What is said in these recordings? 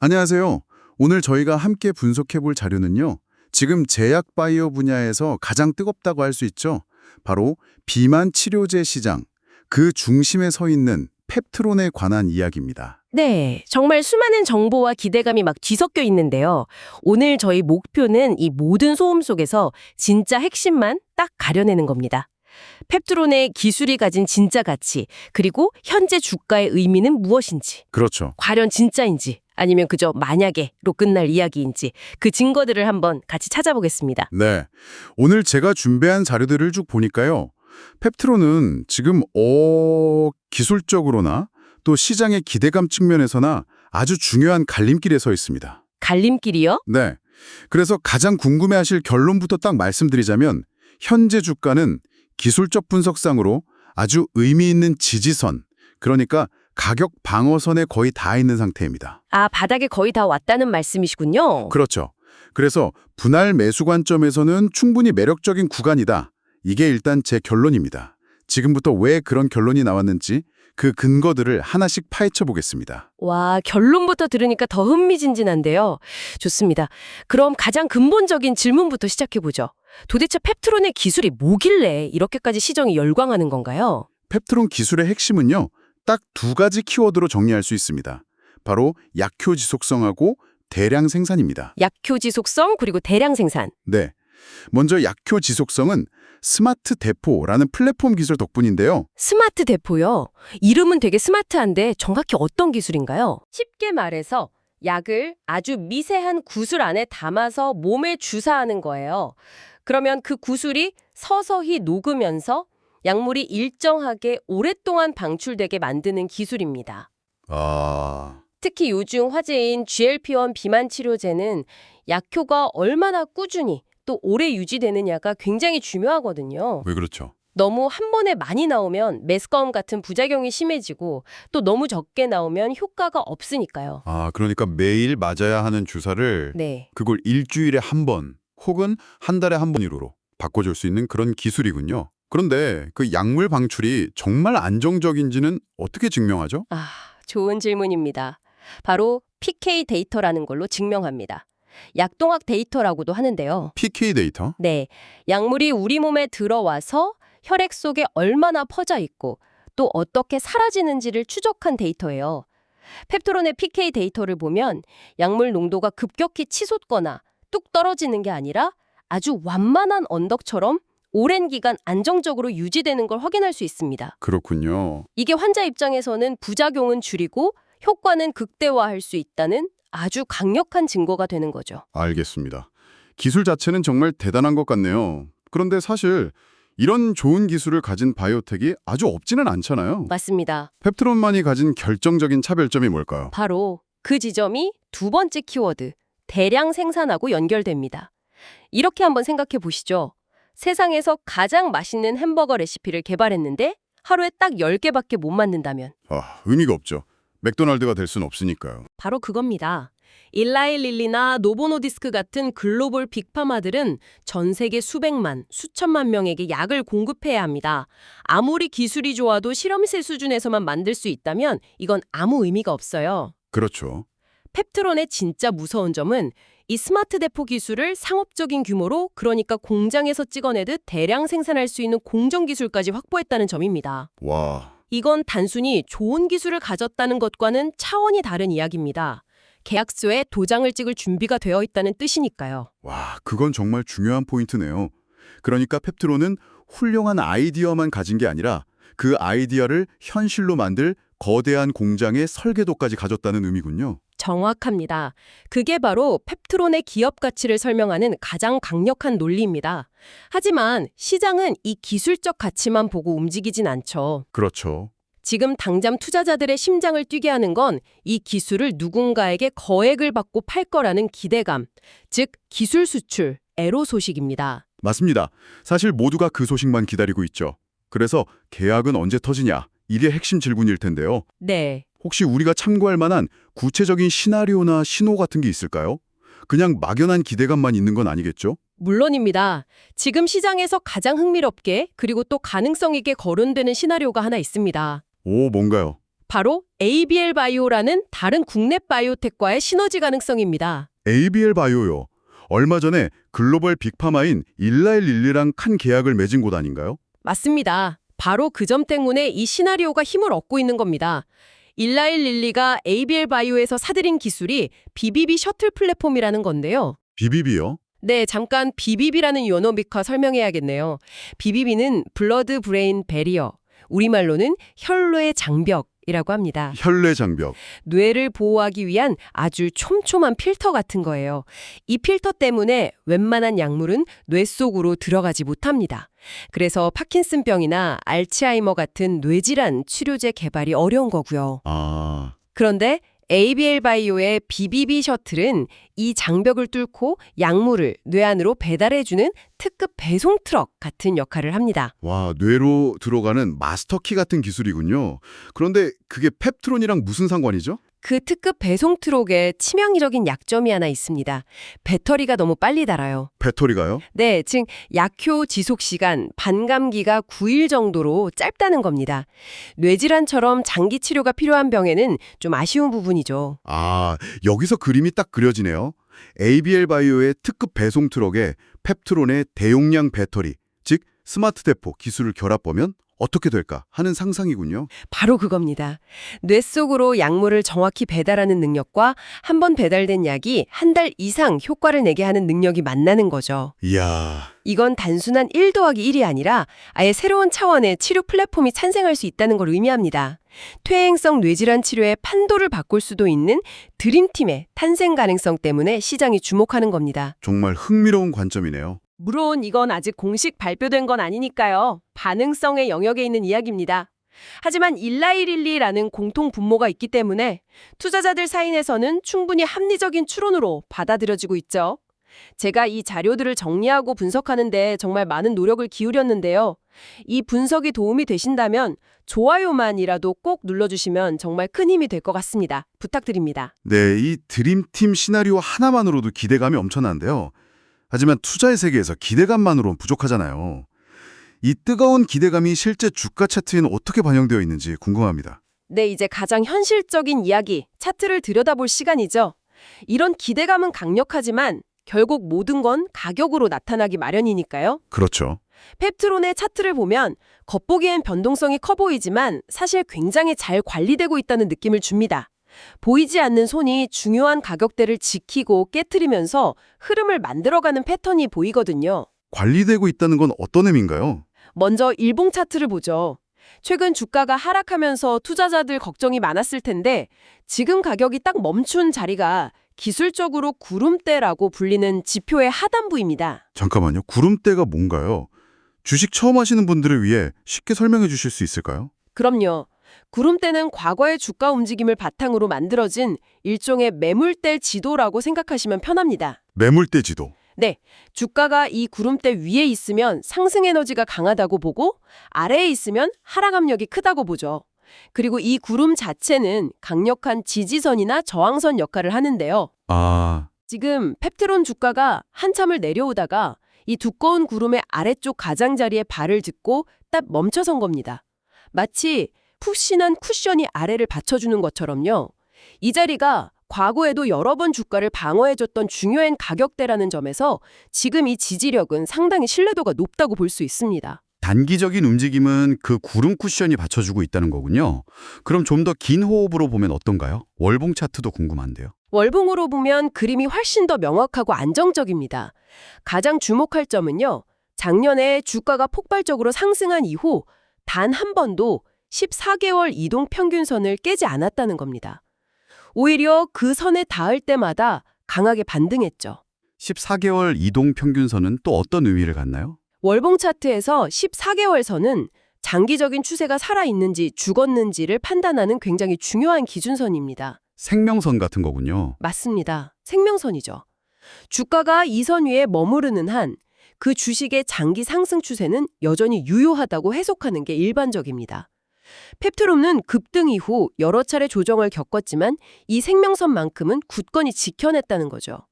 안녕하세요. 오늘 저희가 함께 분석해 볼 자료는요. 지금 제약 바이오 분야에서 가장 뜨겁다고 할 수 있죠. 바로 비만 치료제 시장, 그 중심에 서 있는 펩트론에 관한 이야기입니다. 네, 정말 수많은 정보와 기대감이 막 뒤섞여 있는데요. 오늘 저희 목표는 이 모든 소음 속에서 진짜 핵심만 딱 가려내는 겁니다. 펩트론의 기술이 가진 진짜 가치, 그리고 현재 주가의 의미는 무엇인지, 그렇죠. 과연 진짜인지, 아니면 그저 만약에로 끝날 이야기인지 그 증거들을 한번 같이 찾아보겠습니다. 네. 오늘 제가 준비한 자료들을 쭉 보니까요. 펩트론은 지금 기술적으로나 또 시장의 기대감 측면에서나 아주 중요한 갈림길에 서 있습니다. 갈림길이요? 네. 그래서 가장 궁금해하실 결론부터 딱 말씀드리자면 현재 주가는 기술적 분석상으로 아주 의미 있는 지지선, 그러니까 가격 방어선에 거의 다 있는 상태입니다. 아, 바닥에 거의 다 왔다는 말씀이시군요. 그렇죠. 그래서 분할 매수 관점에서는 충분히 매력적인 구간이다. 이게 일단 제 결론입니다. 지금부터 왜 그런 결론이 나왔는지 그 근거들을 하나씩 파헤쳐 보겠습니다. 와, 결론부터 들으니까 더 흥미진진한데요. 좋습니다. 그럼 가장 근본적인 질문부터 시작해보죠. 도대체 펩트론의 기술이 뭐길래 이렇게까지 시장이 열광하는 건가요? 펩트론 기술의 핵심은요. 딱 두 가지 키워드로 정리할 수 있습니다. 바로 약효 지속성하고 대량 생산입니다. 약효 지속성 그리고 대량 생산. 네. 먼저 약효 지속성은 스마트 대포라는 플랫폼 기술 덕분인데요. 스마트 대포요. 이름은 되게 스마트한데 정확히 어떤 기술인가요? 쉽게 말해서 약을 아주 미세한 구슬 안에 담아서 몸에 주사하는 거예요. 그러면 그 구슬이 서서히 녹으면서 약물이 일정하게 오랫동안 방출되게 만드는 기술입니다. 특히 요즘 화제인 GLP-1 비만 치료제는 약효가 얼마나 꾸준히 또 오래 유지되느냐가 굉장히 중요하거든요. 왜 그렇죠? 너무 한 번에 많이 나오면 메스꺼움 같은 부작용이 심해지고 또 너무 적게 나오면 효과가 없으니까요. 그러니까 매일 맞아야 하는 주사를 네. 그걸 일주일에 한 번 혹은 한 달에 한 번으로 바꿔줄 수 있는 그런 기술이군요. 그런데 그 약물 방출이 정말 안정적인지는 어떻게 증명하죠? 아, 좋은 질문입니다. 바로 PK 데이터라는 걸로 증명합니다. 약동학 데이터라고도 하는데요. PK 데이터? 네, 약물이 우리 몸에 들어와서 혈액 속에 얼마나 퍼져 있고 또 어떻게 사라지는지를 추적한 데이터예요. 펩트론의 PK 데이터를 보면 약물 농도가 급격히 치솟거나 뚝 떨어지는 게 아니라 아주 완만한 언덕처럼 오랜 기간 안정적으로 유지되는 걸 확인할 수 있습니다. 그렇군요. 이게 환자 입장에서는 부작용은 줄이고 효과는 극대화할 수 있다는 아주 강력한 증거가 되는 거죠. 알겠습니다. 기술 자체는 정말 대단한 것 같네요. 그런데 사실 이런 좋은 기술을 가진 바이오텍이 아주 없지는 않잖아요. 맞습니다. 펩트론만이 가진 결정적인 차별점이 뭘까요? 바로 그 지점이 두 번째 키워드, 대량 생산하고 연결됩니다. 이렇게 한번 생각해 보시죠. 세상에서 가장 맛있는 햄버거 레시피를 개발했는데 하루에 딱 10개밖에 못 만든다면 의미가 없죠. 맥도날드가 될 수는 없으니까요. 바로 그겁니다. 일라이 릴리나 노보노디스크 같은 글로벌 빅파마들은 전 세계 수백만, 수천만 명에게 약을 공급해야 합니다. 아무리 기술이 좋아도 실험실 수준에서만 만들 수 있다면 이건 아무 의미가 없어요. 그렇죠. 펩트론의 진짜 무서운 점은 이 스마트 대포 기술을 상업적인 규모로, 그러니까 공장에서 찍어내듯 대량 생산할 수 있는 공정 기술까지 확보했다는 점입니다. 와, 이건 단순히 좋은 기술을 가졌다는 것과는 차원이 다른 이야기입니다. 계약서에 도장을 찍을 준비가 되어 있다는 뜻이니까요. 그건 정말 중요한 포인트네요. 그러니까 펩트론은 훌륭한 아이디어만 가진 게 아니라 그 아이디어를 현실로 만들 거대한 공장의 설계도까지 가졌다는 의미군요. 정확합니다. 그게 바로 펩트론의 기업 가치를 설명하는 가장 강력한 논리입니다. 하지만 시장은 이 기술적 가치만 보고 움직이진 않죠. 그렇죠. 지금 당장 투자자들의 심장을 뛰게 하는 건 이 기술을 누군가에게 거액을 받고 팔 거라는 기대감, 즉 기술 수출, 애로 소식입니다. 맞습니다. 사실 모두가 그 소식만 기다리고 있죠. 그래서 계약은 언제 터지냐? 이게 핵심 질문일 텐데요. 네. 혹시 우리가 참고할 만한 구체적인 시나리오나 신호 같은 게 있을까요? 그냥 막연한 기대감만 있는 건 아니겠죠? 물론입니다. 지금 시장에서 가장 흥미롭게 그리고 또 가능성 있게 거론되는 시나리오가 하나 있습니다. 뭔가요? 바로 ABL 바이오라는 다른 국내 바이오텍과의 시너지 가능성입니다. ABL 바이오요. 얼마 전에 글로벌 빅파마인 일라일릴리랑 칸 계약을 맺은 곳 아닌가요? 맞습니다. 바로 그 점 때문에 이 시나리오가 힘을 얻고 있는 겁니다. 일라일 릴리가 ABL 바이오에서 사들인 기술이 BBB 셔틀 플랫폼이라는 건데요. BBB요? 네, 잠깐 BBB라는 요노비카 설명해야겠네요. BBB는 블러드 브레인 베리어, 우리말로는 혈뇌 장벽이라고 합니다. 혈뇌 장벽. 뇌를 보호하기 위한 아주 촘촘한 필터 같은 거예요. 이 필터 때문에 웬만한 약물은 뇌 속으로 들어가지 못합니다. 그래서 파킨슨병이나 알츠하이머 같은 뇌질환 치료제 개발이 어려운 거고요. 아, 그런데 ABL 바이오의 BBB 셔틀은 이 장벽을 뚫고 약물을 뇌 안으로 배달해주는 특급 배송 트럭 같은 역할을 합니다. 와, 뇌로 들어가는 마스터키 같은 기술이군요. 그런데 그게 펩트론이랑 무슨 상관이죠? 그 특급 배송 트럭에 치명적인 약점이 하나 있습니다. 배터리가 너무 빨리 닳아요. 배터리가요? 네, 즉 약효 지속 시간, 반감기가 9일 정도로 짧다는 겁니다. 뇌질환처럼 장기 치료가 필요한 병에는 좀 아쉬운 부분이죠. 아, 여기서 그림이 딱 그려지네요. ABL 바이오의 특급 배송 트럭에 펩트론의 대용량 배터리, 즉 스마트 대포 기술을 결합하면 어떻게 될까 하는 상상이군요. 바로 그겁니다. 뇌 속으로 약물을 정확히 배달하는 능력과 한 번 배달된 약이 한 달 이상 효과를 내게 하는 능력이 만나는 거죠. 이야, 이건 단순한 1 더하기 1이 아니라 아예 새로운 차원의 치료 플랫폼이 탄생할 수 있다는 걸 의미합니다. 퇴행성 뇌질환 치료의 판도를 바꿀 수도 있는 드림팀의 탄생 가능성 때문에 시장이 주목하는 겁니다. 정말 흥미로운 관점이네요. 물론 이건 아직 공식 발표된 건 아니니까요. 가능성의 영역에 있는 이야기입니다. 하지만 일라이릴리라는 공통 분모가 있기 때문에 투자자들 사이에서는 충분히 합리적인 추론으로 받아들여지고 있죠. 제가 이 자료들을 정리하고 분석하는데 정말 많은 노력을 기울였는데요. 이 분석이 도움이 되신다면 좋아요만이라도 꼭 눌러주시면 정말 큰 힘이 될 것 같습니다. 부탁드립니다. 네, 이 드림팀 시나리오 하나만으로도 기대감이 엄청난데요. 하지만 투자의 세계에서 기대감만으로는 부족하잖아요. 이 뜨거운 기대감이 실제 주가 차트에는 어떻게 반영되어 있는지 궁금합니다. 네, 이제 가장 현실적인 이야기, 차트를 들여다볼 시간이죠. 이런 기대감은 강력하지만 결국 모든 건 가격으로 나타나기 마련이니까요. 그렇죠. 펩트론의 차트를 보면 겉보기엔 변동성이 커 보이지만 사실 굉장히 잘 관리되고 있다는 느낌을 줍니다. 보이지 않는 손이 중요한 가격대를 지키고 깨트리면서 흐름을 만들어가는 패턴이 보이거든요. 관리되고 있다는 건 어떤 의미인가요? 먼저 일봉 차트를 보죠. 최근 주가가 하락하면서 투자자들 걱정이 많았을 텐데 지금 가격이 딱 멈춘 자리가 기술적으로 구름대라고 불리는 지표의 하단부입니다. 잠깐만요. 구름대가 뭔가요? 주식 처음 하시는 분들을 위해 쉽게 설명해 주실 수 있을까요? 그럼요. 구름대는 과거의 주가 움직임을 바탕으로 만들어진 일종의 매물대 지도라고 생각하시면 편합니다. 매물대 지도. 네, 주가가 이 구름대 위에 있으면 상승 에너지가 강하다고 보고 아래에 있으면 하락 압력이 크다고 보죠. 그리고 이 구름 자체는 강력한 지지선이나 저항선 역할을 하는데요. 아, 지금 펩트론 주가가 한참을 내려오다가 이 두꺼운 구름의 아래쪽 가장자리에 발을 딛고 딱 멈춰선 겁니다. 마치 푹신한 쿠션이 아래를 받쳐주는 것처럼요. 이 자리가 과거에도 여러 번 주가를 방어해줬던 중요한 가격대라는 점에서 지금 이 지지력은 상당히 신뢰도가 높다고 볼 수 있습니다. 단기적인 움직임은 그 구름 쿠션이 받쳐주고 있다는 거군요. 그럼 좀 더 긴 호흡으로 보면 어떤가요? 월봉 차트도 궁금한데요. 월봉으로 보면 그림이 훨씬 더 명확하고 안정적입니다. 가장 주목할 점은요. 작년에 주가가 폭발적으로 상승한 이후 단 한 번도 14개월 이동 평균선을 깨지 않았다는 겁니다. 오히려 그 선에 닿을 때마다 강하게 반등했죠. 14개월 이동 평균선은 또 어떤 의미를 갖나요? 월봉 차트에서 14개월 선은 장기적인 추세가 살아있는지 죽었는지를 판단하는 굉장히 중요한 기준선입니다. 생명선 같은 거군요. 맞습니다. 생명선이죠. 주가가 이 선 위에 머무르는 한 그 주식의 장기 상승 추세는 여전히 유효하다고 해석하는 게 일반적입니다. 펩트론은 급등 이후 여러 차례 조정을 겪었지만 이 생명선만큼은 굳건히 지켜냈다는 거죠.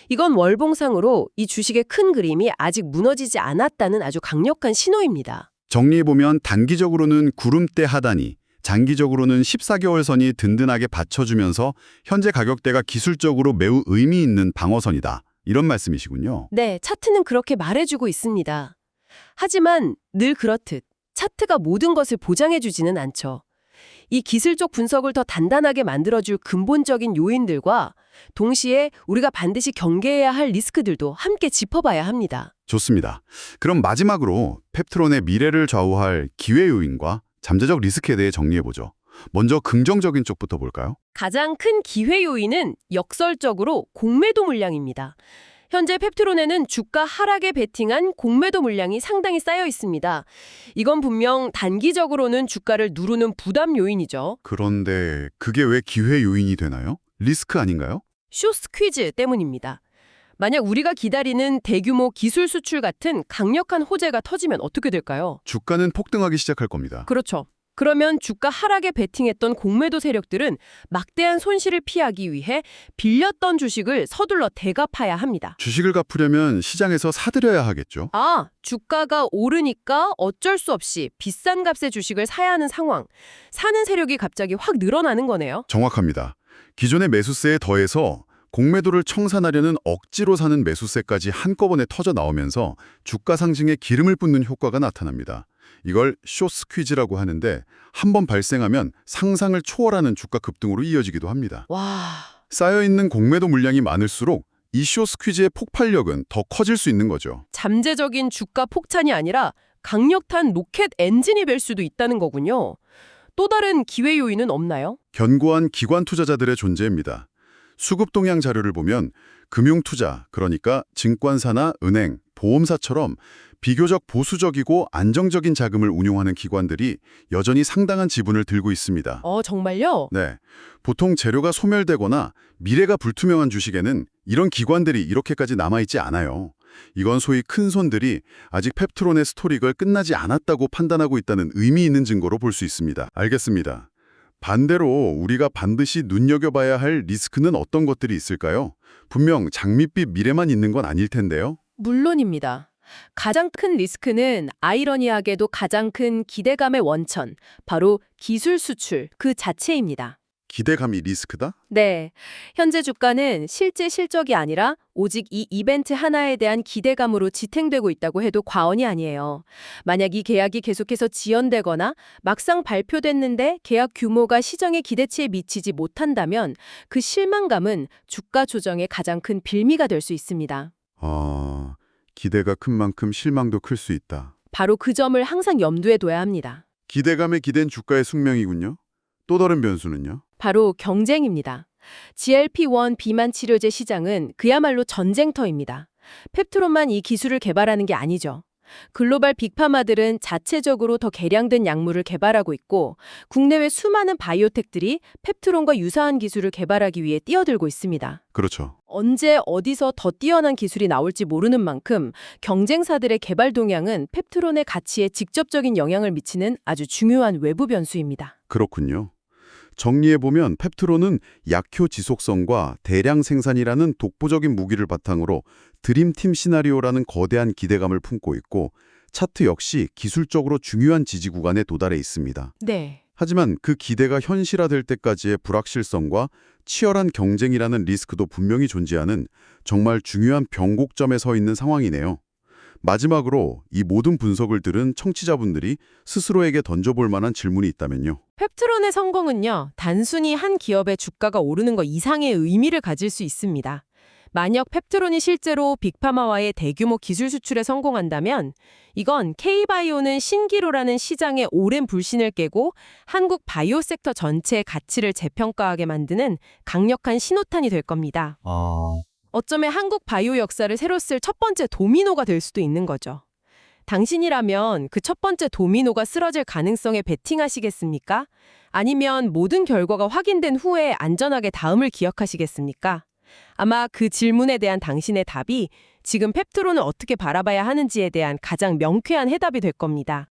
이건 월봉상으로 이 주식의 큰 그림이 아직 무너지지 않았다는 아주 강력한 신호입니다. 정리해보면 단기적으로는 구름대 하단이, 장기적으로는 14개월 선이 든든하게 받쳐주면서 현재 가격대가 기술적으로 매우 의미 있는 방어선이다. 이런 말씀이시군요. 네, 차트는 그렇게 말해주고 있습니다. 하지만 늘 그렇듯 차트가 모든 것을 보장해주지는 않죠. 이 기술적 분석을 더 단단하게 만들어줄 근본적인 요인들과 동시에 우리가 반드시 경계해야 할 리스크들도 함께 짚어봐야 합니다. 좋습니다. 그럼 마지막으로 펩트론의 미래를 좌우할 기회 요인과 잠재적 리스크에 대해 정리해보죠. 먼저 긍정적인 쪽부터 볼까요? 가장 큰 기회 요인은 역설적으로 공매도 물량입니다. 현재 펩트론에는 주가 하락에 베팅한 공매도 물량이 상당히 쌓여 있습니다. 이건 분명 단기적으로는 주가를 누르는 부담 요인이죠. 그런데 그게 왜 기회 요인이 되나요? 리스크 아닌가요? 쇼스 퀴즈 때문입니다. 만약 우리가 기다리는 대규모 기술 수출 같은 강력한 호재가 터지면 어떻게 될까요? 주가는 폭등하기 시작할 겁니다. 그렇죠. 그러면 주가 하락에 베팅했던 공매도 세력들은 막대한 손실을 피하기 위해 빌렸던 주식을 서둘러 대갚아야 합니다. 주식을 갚으려면 시장에서 사들여야 하겠죠. 주가가 오르니까 어쩔 수 없이 비싼 값의 주식을 사야 하는 상황. 사는 세력이 갑자기 확 늘어나는 거네요. 정확합니다. 기존의 매수세에 더해서 공매도를 청산하려는 억지로 사는 매수세까지 한꺼번에 터져 나오면서 주가 상승에 기름을 붓는 효과가 나타납니다. 이걸 숏스퀴즈라고 하는데 한 번 발생하면 상상을 초월하는 주가 급등으로 이어지기도 합니다. 와, 쌓여있는 공매도 물량이 많을수록 이 숏스퀴즈의 폭발력은 더 커질 수 있는 거죠. 잠재적인 주가 폭탄이 아니라 강력한 로켓 엔진이 될 수도 있다는 거군요. 또 다른 기회 요인은 없나요? 견고한 기관 투자자들의 존재입니다. 수급 동향 자료를 보면 금융투자, 그러니까 증권사나 은행, 보험사처럼 비교적 보수적이고 안정적인 자금을 운용하는 기관들이 여전히 상당한 지분을 들고 있습니다. 정말요? 네, 보통 재료가 소멸되거나 미래가 불투명한 주식에는 이런 기관들이 이렇게까지 남아있지 않아요. 이건 소위 큰 손들이 아직 펩트론의 스토리가 끝나지 않았다고 판단하고 있다는 의미 있는 증거로 볼 수 있습니다. 알겠습니다. 반대로 우리가 반드시 눈여겨봐야 할 리스크는 어떤 것들이 있을까요? 분명 장밋빛 미래만 있는 건 아닐 텐데요. 물론입니다. 가장 큰 리스크는 아이러니하게도 가장 큰 기대감의 원천, 바로 기술 수출 그 자체입니다. 기대감이 리스크다? 네, 현재 주가는 실제 실적이 아니라 오직 이 이벤트 하나에 대한 기대감으로 지탱되고 있다고 해도 과언이 아니에요. 만약 이 계약이 계속해서 지연되거나 막상 발표됐는데 계약 규모가 시장의 기대치에 미치지 못한다면 그 실망감은 주가 조정의 가장 큰 빌미가 될 수 있습니다. 기대가 큰 만큼 실망도 클 수 있다. 바로 그 점을 항상 염두에 둬야 합니다. 기대감에 기댄 주가의 숙명이군요. 또 다른 변수는요? 바로 경쟁입니다. GLP-1 비만 치료제 시장은 그야말로 전쟁터입니다. 펩트론만 이 기술을 개발하는 게 아니죠. 글로벌 빅파마들은 자체적으로 더 개량된 약물을 개발하고 있고 국내외 수많은 바이오텍들이 펩트론과 유사한 기술을 개발하기 위해 뛰어들고 있습니다. 그렇죠. 언제 어디서 더 뛰어난 기술이 나올지 모르는 만큼 경쟁사들의 개발 동향은 펩트론의 가치에 직접적인 영향을 미치는 아주 중요한 외부 변수입니다. 그렇군요. 정리해보면 펩트론은 약효 지속성과 대량 생산이라는 독보적인 무기를 바탕으로 드림팀 시나리오라는 거대한 기대감을 품고 있고 차트 역시 기술적으로 중요한 지지 구간에 도달해 있습니다. 네. 하지만 그 기대가 현실화될 때까지의 불확실성과 치열한 경쟁이라는 리스크도 분명히 존재하는 정말 중요한 변곡점에 서 있는 상황이네요. 마지막으로 이 모든 분석을 들은 청취자분들이 스스로에게 던져볼 만한 질문이 있다면요. 펩트론의 성공은요, 단순히 한 기업의 주가가 오르는 것 이상의 의미를 가질 수 있습니다. 만약 펩트론이 실제로 빅파마와의 대규모 기술 수출에 성공한다면 이건 K바이오는 신기루라는 시장의 오랜 불신을 깨고 한국 바이오 섹터 전체의 가치를 재평가하게 만드는 강력한 신호탄이 될 겁니다. 어쩌면 한국 바이오 역사를 새로 쓸 첫 번째 도미노가 될 수도 있는 거죠. 당신이라면 그 첫 번째 도미노가 쓰러질 가능성에 베팅하시겠습니까? 아니면 모든 결과가 확인된 후에 안전하게 다음을 기억하시겠습니까? 아마 그 질문에 대한 당신의 답이 지금 펩트론을 어떻게 바라봐야 하는지에 대한 가장 명쾌한 해답이 될 겁니다.